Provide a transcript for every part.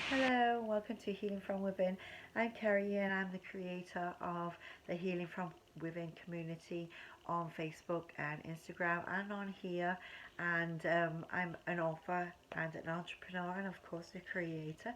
Hello, welcome to Healing from Within. I'm Kerry and I'm the creator of the Healing from Within community on Facebook and Instagram and on here. And I'm an author and an entrepreneur and, of course, a creator.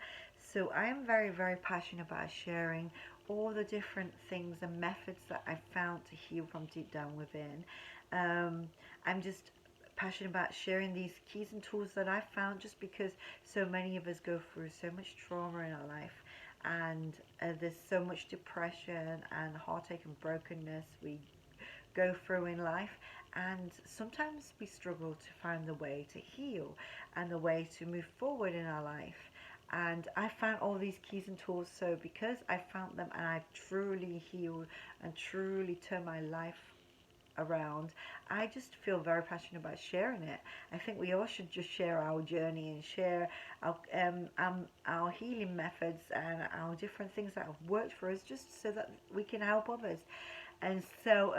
So I am very, very passionate about sharing all the different things and methods that I found to heal from deep down within. Um, I'm just passionate about sharing these keys and tools that I found just because so many of us go through so much trauma in our life, and there's so much depression and heartache and brokenness we go through in life, and sometimes we struggle to find the way to heal and the way to move forward in our life. And I found all these keys and tools, so because I found them and I've truly healed and truly turned my life around, I just feel very passionate about sharing it. I think we all should just share our journey and share our healing methods and our different things that have worked for us, just so that we can help others. And so,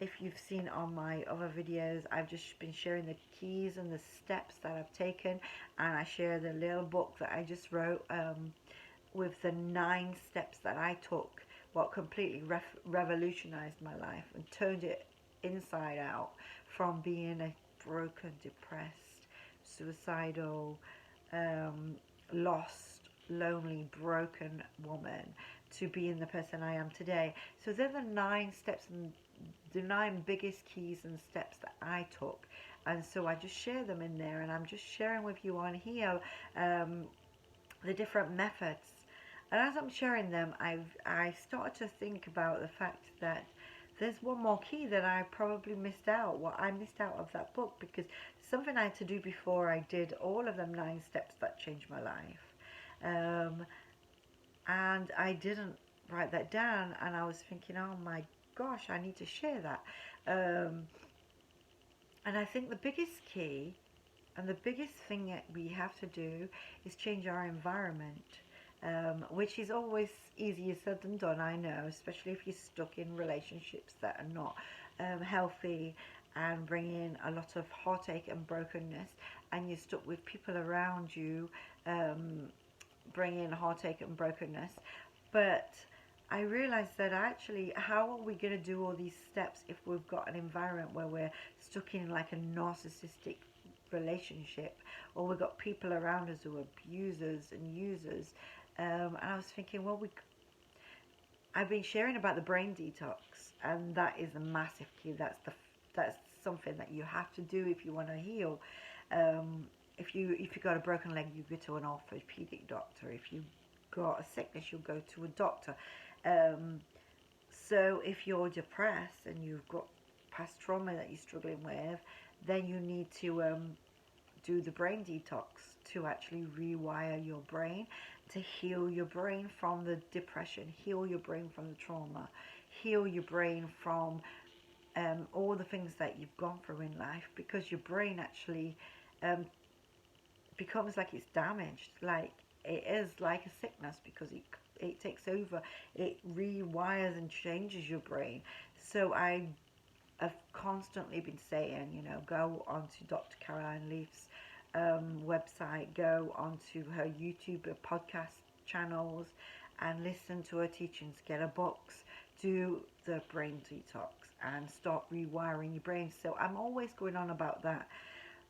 if you've seen on my other videos, I've just been sharing the keys and the steps that I've taken, and I share the little book that I just wrote with the 9 steps that I took, what completely revolutionized my life and turned it inside out, from being a broken, depressed, suicidal, um, lost, lonely, broken woman to being the person I am today. So they're the 9 steps and the 9 biggest keys and steps that I took. And so I just share them in there, and I'm just sharing with you on here um, the different methods. And as I'm sharing them, I started to think about the fact that there's one more key that I probably missed out. What I missed out of that book, because something I had to do before I did all of them 9 steps that changed my life, um, and I didn't write that down. And I was thinking, oh my gosh, I need to share that. Um, and I think the biggest key and the biggest thing that we have to do is change our environment, which is always easier said than done, I know, especially if you're stuck in relationships that are not healthy and bring in a lot of heartache and brokenness, and you're stuck with people around you um, bringing heartache and brokenness. But I realized that actually, how are we going to do all these steps if we've got an environment where we're stuck in like a narcissistic relationship, or we've got people around us who are abusers and users? And I was thinking, well, I've been sharing about the brain detox, and that is a massive key. That's something that you have to do if you want to heal. Um, if you got a broken leg, you go to an orthopedic doctor. If you got a sickness, you'll go to a doctor. Um, so if you're depressed and you've got past trauma that you're struggling with, then you need to do the brain detox to actually rewire your brain, to heal your brain from the depression, heal your brain from the trauma, heal your brain from all the things that you've gone through in life, because your brain actually um, becomes like it's damaged, like it is like a sickness, because it takes over, it rewires and changes your brain. So I've constantly been saying, go onto Dr. Caroline Leaf's website, go onto her YouTube podcast channels and listen to her teachings, get her books, do the brain detox and start rewiring your brain. So I'm always going on about that.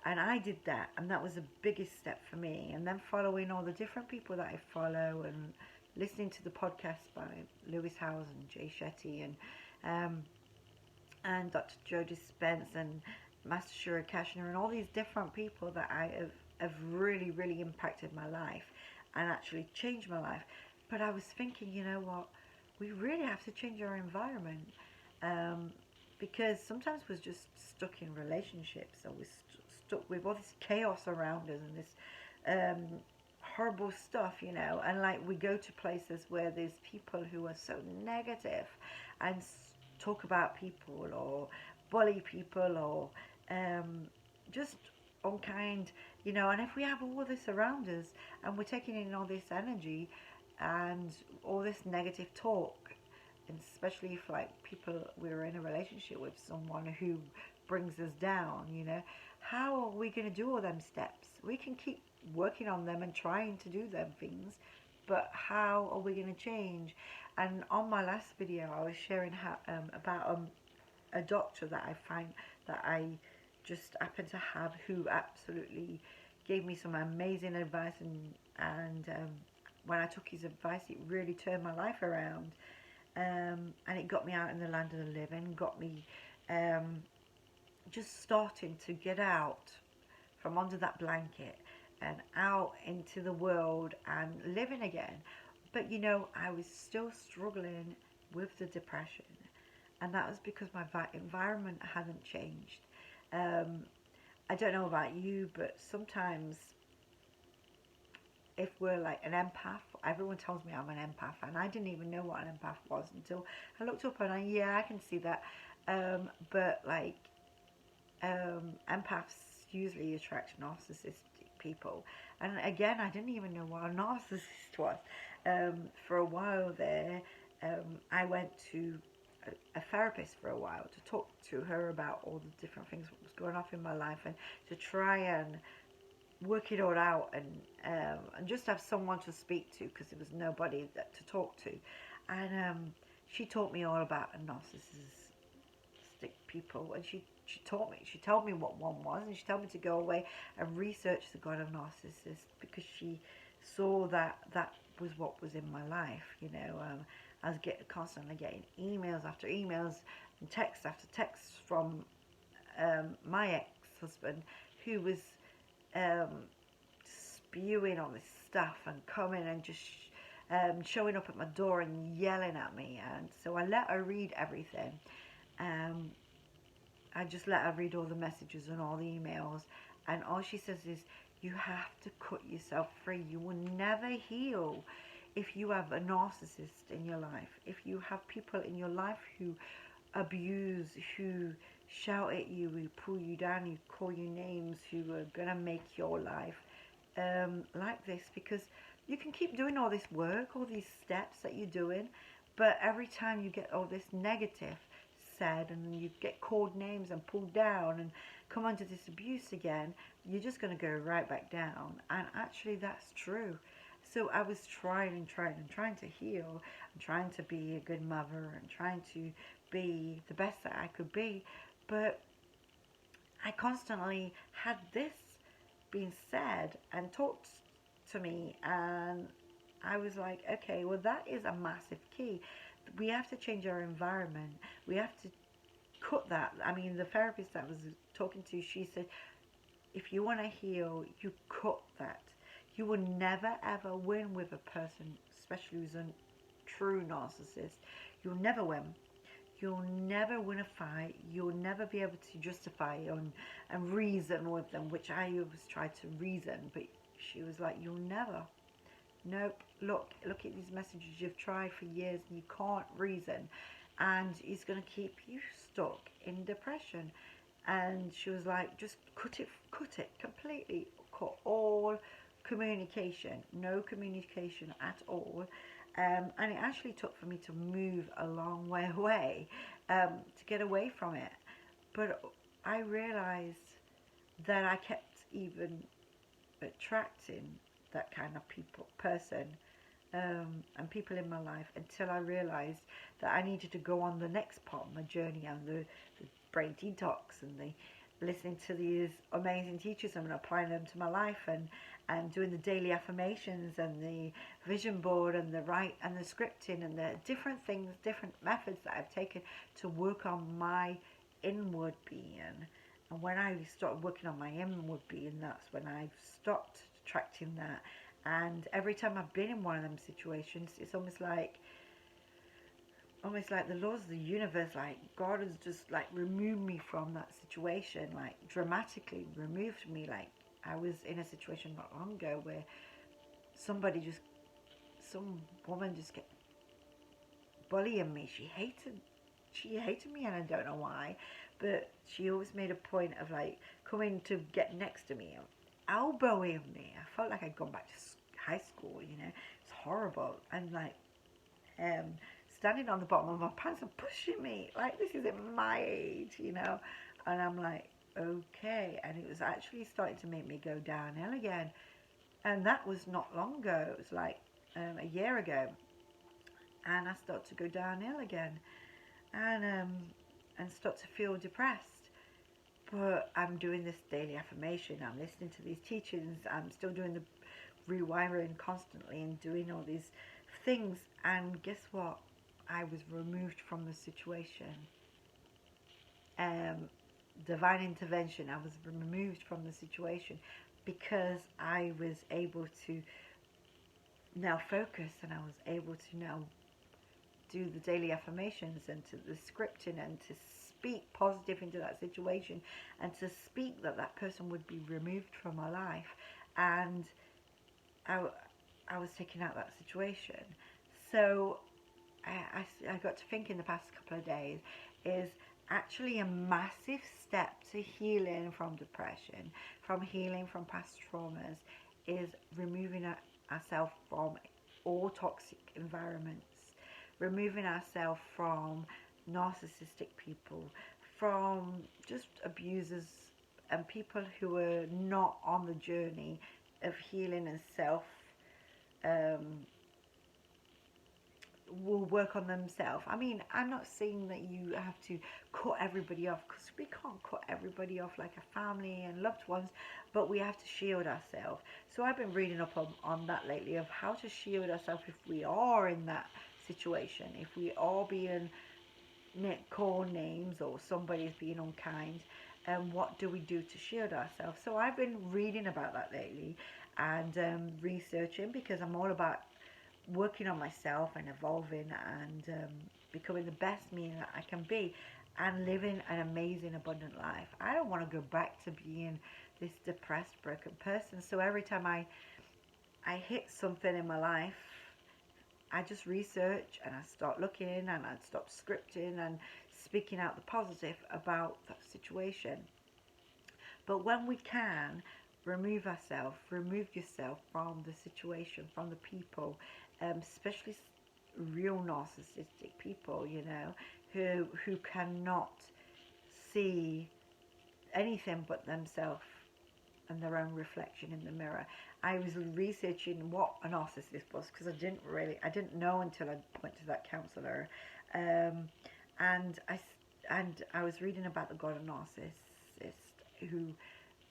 And I did that, and that was the biggest step for me. And then following all the different people that I follow and listening to the podcast by Lewis Howes and Jay Shetty um, and Dr. Joe Dispenza and Master Shura Kashner and all these different people that have really, really impacted my life and actually changed my life. But I was thinking, you know what? We really have to change our environment, um, because sometimes we're just stuck in relationships, or we're stuck with all this chaos around us and this horrible stuff, and like we go to places where there's people who are so negative and talk about people or bully people or just unkind, and if we have all this around us and we're taking in all this energy and all this negative talk, and especially if like people we're in a relationship with someone who brings us down, how are we going to do all them steps? We can keep working on them and trying to do them things, but how are we going to change? And on my last video, I was sharing about a doctor that I find that I just happen to have, who absolutely gave me some amazing advice, and when I took his advice, it really turned my life around, and it got me out in the land of the living, got me um, just starting to get out from under that blanket and out into the world and living again. But I was still struggling with the depression, and that was because my environment hadn't changed. Um, I don't know about you, but sometimes if we're like an empath, everyone tells me I'm an empath, and I didn't even know what an empath was until I looked up, and yeah, I can see that. But like empaths usually attract narcissistic people, and again, I didn't even know what a narcissist was. For a while there, I went to a therapist for a while to talk to her about all the different things that was going off in my life, and to try and work it all out, and just have someone to speak to, because there was nobody to talk to. And she taught me all about a narcissistic people, and she told me what one was, and she told me to go away and research the god of narcissists, because she saw that that was what was in my life. I was constantly getting emails after emails and text after text from my ex-husband, who was um, spewing all this stuff and coming and just showing up at my door and yelling at me. And so I let her read everything. Um, I just let her read all the messages and all the emails. And all she says is, you have to cut yourself free. You will never heal if you have a narcissist in your life. If you have people in your life who abuse, who shout at you, who pull you down, who call you names, who are going to make your life like this, because you can keep doing all this work, all these steps that you're doing, but every time you get all this negative said, and you get called names and pulled down and come under this abuse again, you're just going to go right back down. And actually that's true. So I was trying to heal, and trying to be a good mother, and trying to be the best that I could be, but I constantly had this being said and talked to me, and I was like, okay, well, that is a massive key. We have to change our environment. We have to cut that. I mean, the therapist that I was talking to, she said, if you want to heal, you cut that. You will never ever win with a person, especially who's a true narcissist. You'll never win. You'll never win a fight. You'll never be able to justify and reason with them, which I always tried to reason, but she was like, you'll never. Nope. Look at these messages you've tried for years, and you can't reason, and it's going to keep you stuck in depression. And she was like, just cut it completely. Cut all communication. No communication at all. And it actually took for me to move a long way away, to get away from it. But I realized that I kept even attracting that kind of person, and people in my life, until I realized that I needed to go on the next part of my journey, and the brain detox, and the listening to these amazing teachers and applying them to my life, and doing the daily affirmations, and the vision board, and the scripting, and the different things, different methods that I've taken to work on my inward being. And when I started working on my inward being, that's when I stopped attracting that. And every time I've been in one of them situations, it's almost like the laws of the universe, like God has just like removed me from that situation, like dramatically removed me. Like I was in a situation not long ago where some woman just kept bullying me. She hated me, and I don't know why, but she always made a point of like coming to get next to me, elbowing me. I felt like I'd gone back to high school, It's horrible. And like standing on the bottom of my pants and pushing me like this is at my age, And I'm like, okay. And it was actually starting to make me go downhill again. And that was not long ago. It was like a year ago. And I start to go downhill again, and start to feel depressed. But I'm doing this daily affirmation. I'm listening to these teachings. I'm still doing the rewiring constantly and doing all these things. And guess what? I was removed from the situation. Um, Divine intervention. I was removed from the situation because I was able to now focus, and I was able to now do the daily affirmations and to the scripting and to speak positive into that situation and to speak that that person would be removed from my life. And I, I was taking out that situation. So I got to think in the past couple of days is actually a massive step to healing from depression, from healing from past traumas, is removing ourselves from all toxic environments, removing ourselves from narcissistic people, from just abusers and people who are not on the journey of healing and self um, will work on themselves. I mean, I'm not saying that you have to cut everybody off, because we can't cut everybody off like a family and loved ones, but we have to shield ourselves. So I've been reading up on that lately, of how to shield ourselves if we are in that situation, if we are being called names or somebody's being unkind, and what do we do to shield ourselves. So I've been reading about that lately and researching, because I'm all about working on myself and evolving and becoming the best me that I can be and living an amazing abundant life. I don't want to go back to being this depressed broken person. So every time I hit something in my life, I just research and I start looking and I stop scripting and speaking out the positive about that situation. But when we can, remove ourselves, remove yourself from the situation, from the people, especially real narcissistic people, you know, who cannot see anything but themselves and their own reflection in the mirror. I was researching what a narcissist was, because I didn't know until I went to that counselor, um, and I was reading about the god of narcissist who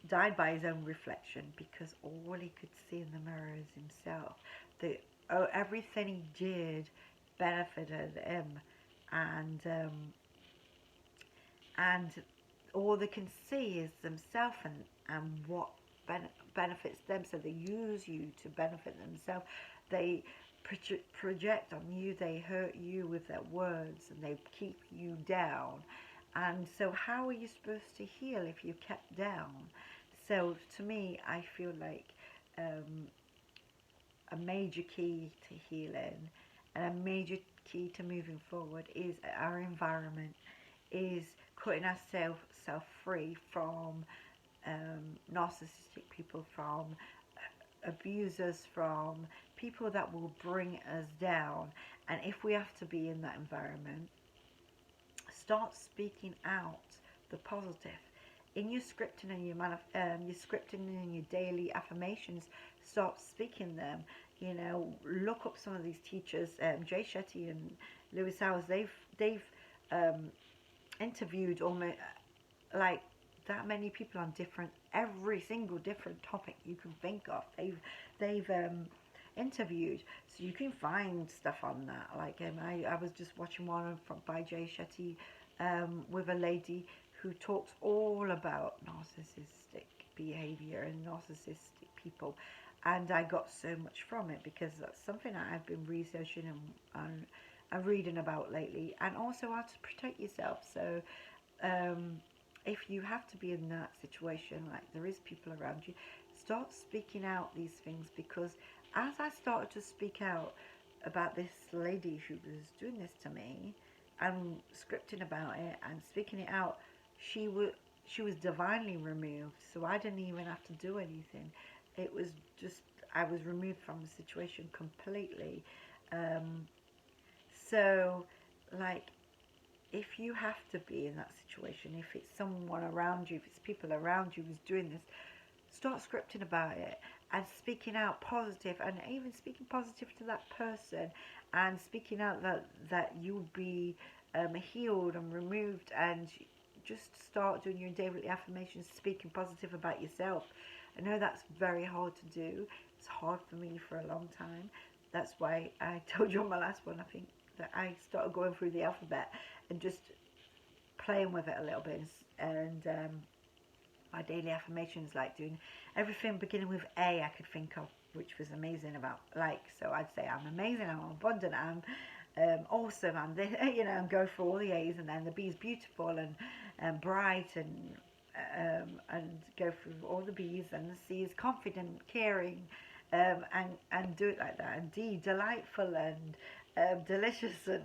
died by his own reflection, because all he could see in the mirror is himself. Everything he did benefited him, and and all they can see is themselves, and what benefits them. So they use you to benefit themselves. They project on you, they hurt you with their words, and they keep you down. And so how are you supposed to heal if you're kept down? So to me, I feel like a major key to healing and a major key to moving forward is our environment, is cutting ourselves free from narcissistic people, from abusers, from people that will bring us down. And if we have to be in that environment, start speaking out the positive in your scripting and your scripting and your daily affirmations. Start speaking them. You know, look up some of these teachers, Jay Shetty and Lewis Howes. They've interviewed almost like that many people on every single different topic you can think of. They've interviewed, so you can find stuff on that. Like I was just watching one by Jay Shetty with a lady who talks all about narcissistic behavior and narcissistic people, and I got so much from it, because that's something that I've been researching and reading about lately, and also how to protect yourself. So if you have to be in that situation, like there is people around you, start speaking out these things, because as I started to speak out about this lady who was doing this to me and scripting about it and speaking it out, she was divinely removed, so I didn't even have to do anything. It was just, I was removed from the situation completely. So like, if you have to be in that situation, if it's someone around you, if it's people around you who's doing this, start scripting about it and speaking out positive, and even speaking positive to that person, and speaking out that you'll be healed and removed, and just start doing your daily affirmations, speaking positive about yourself. I know that's very hard to do. It's hard for me for a long time. That's why I told you on my last one, I think, that I started going through the alphabet and just playing with it a little bit. And my daily affirmations, like doing everything beginning with A I could think of, which was amazing about, like, so I'd say I'm amazing, I'm abundant, I'm awesome, I'm this, and go through all the A's, and then the B's beautiful and bright, and go through all the B's, and the C is confident, caring, and do it like that, and D delightful and delicious, and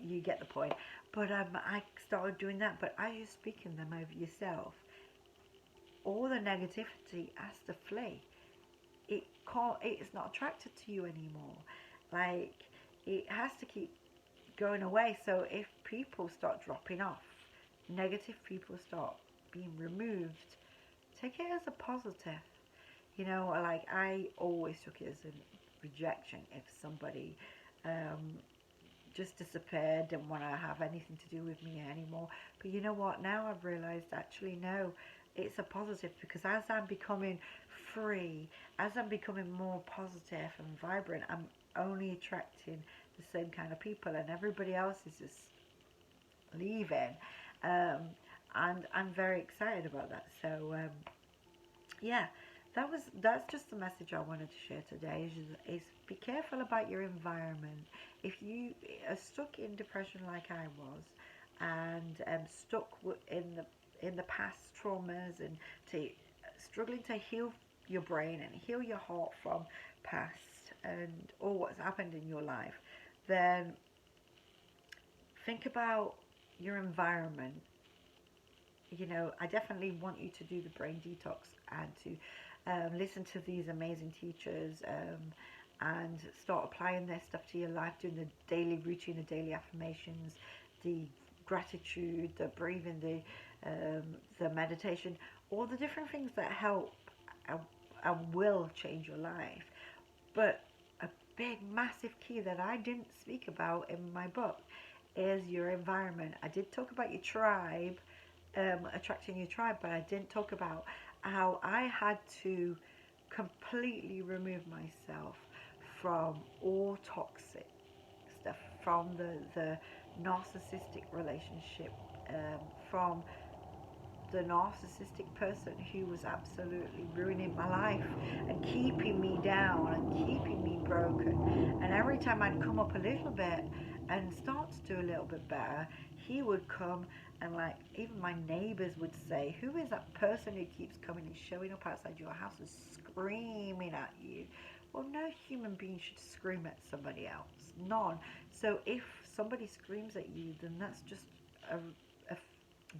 you get the point. But I started doing that, but as you're speaking them over yourself, all the negativity has to flee. It's not attracted to you anymore. Like, it has to keep going away. So if people start dropping off, negative people start being removed, take it as a positive. Like, I always took it as a rejection if somebody just disappeared, didn't want to have anything to do with me anymore. But you know what? Now I've realized, actually, no, it's a positive, because as I'm becoming free, as I'm becoming more positive and vibrant, I'm only attracting the same kind of people, and everybody else is just leaving. And I'm very excited about that. So yeah, that's just the message I wanted to share today. Is be careful about your environment. If you are stuck in depression like I was, and stuck in the past traumas, and struggling to heal your brain and heal your heart from past and all what's happened in your life, then think about your environment. I definitely want you to do the brain detox, and to listen to these amazing teachers, and start applying their stuff to your life, doing the daily routine, the daily affirmations, the gratitude, the breathing, the meditation, all the different things that help and will change your life. But a big, massive key that I didn't speak about in my book is your environment. I did talk about your tribe, attracting your tribe, but I didn't talk about how I had to completely remove myself from all toxic stuff, from the narcissistic relationship, from the narcissistic person who was absolutely ruining my life and keeping me down and keeping me broken. And every time I'd come up a little bit and start to do a little bit better, he would come, and, like, even my neighbors would say, who is that person who keeps coming and showing up outside your house and screaming at you? Well, no human being should scream at somebody else. None. So if somebody screams at you, then that's just a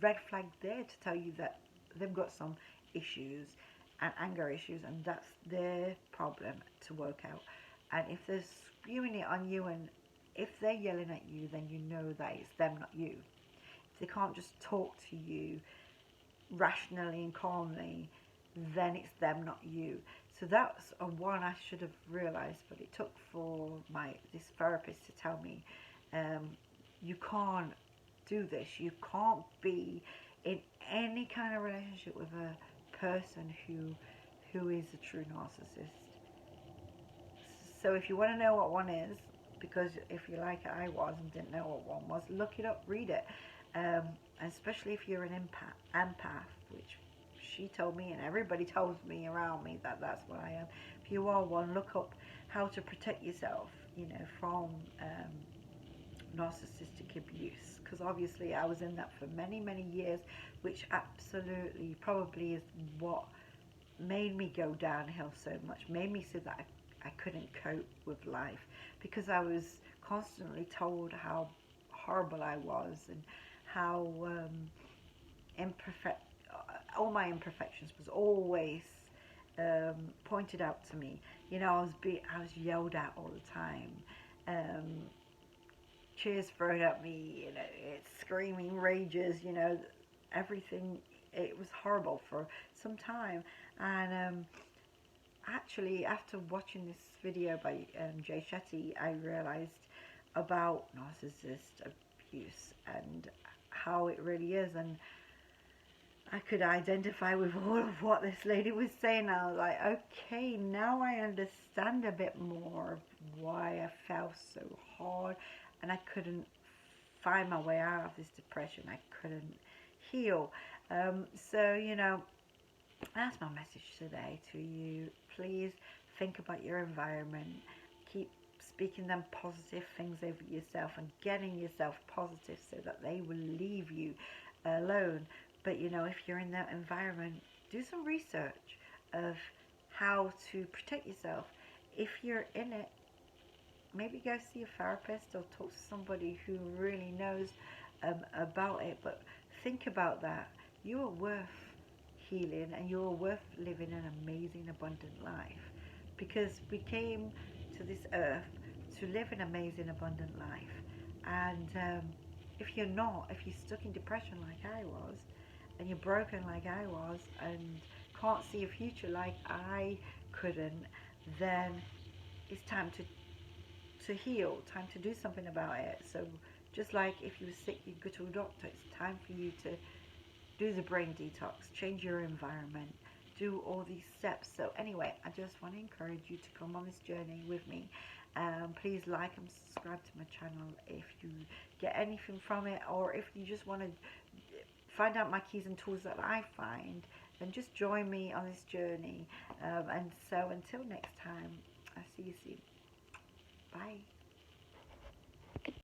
red flag there to tell you that they've got some issues and anger issues, and that's their problem to work out. And if they're spewing it on you, and if they're yelling at you, then you know that it's them, not you. If they can't just talk to you rationally and calmly, then it's them, not you. So that's a one I should have realized, but it took for this therapist to tell me, you can't do this. You can't be in any kind of relationship with a person who is a true narcissist. So if you want to know what one is, because if you like I was and didn't know what one was, look it up, read it. And especially if you're an empath, which she told me, and everybody tells me around me that that's what I am. If you are one, look up how to protect yourself, from narcissistic abuse, because obviously I was in that for many, many years, which absolutely probably is what made me go downhill so much, made me so that I couldn't cope with life, because I was constantly told how horrible I was, and how imperfect, all my imperfections was always pointed out to me. I was yelled at all the time. Cheers thrown at me, it's screaming rages, everything it was horrible for some time. And actually, after watching this video by Jay Shetty, I realized about narcissist abuse and how it really is. And I could identify with all of what this lady was saying. I was like, okay, now I understand a bit more of why I fell so hard and I couldn't find my way out of this depression. I couldn't heal. So, you know, that's my message today to you. Please think about your environment. Keep speaking them positive things over yourself and getting yourself positive so that they will leave you alone. But you know, if you're in that environment, do some research of how to protect yourself. If you're in it, maybe go see a therapist or talk to somebody who really knows about it. But think about that. You are worth healing and you're worth living an amazing, abundant life, because we came to this earth to live an amazing, abundant life. And if you're not, if you're stuck in depression like I was, and you're broken like I was, and can't see a future like I couldn't, then it's time to heal, time to do something about it. So just like if you were sick, you go to a doctor, it's time for you to do the brain detox, change your environment, do all these steps. So anyway, I just want to encourage you to come on this journey with me. Please like and subscribe to my channel if you get anything from it, or if you just want to find out my keys and tools that I find, then just join me on this journey. And so until next time, I'll see you soon. Bye.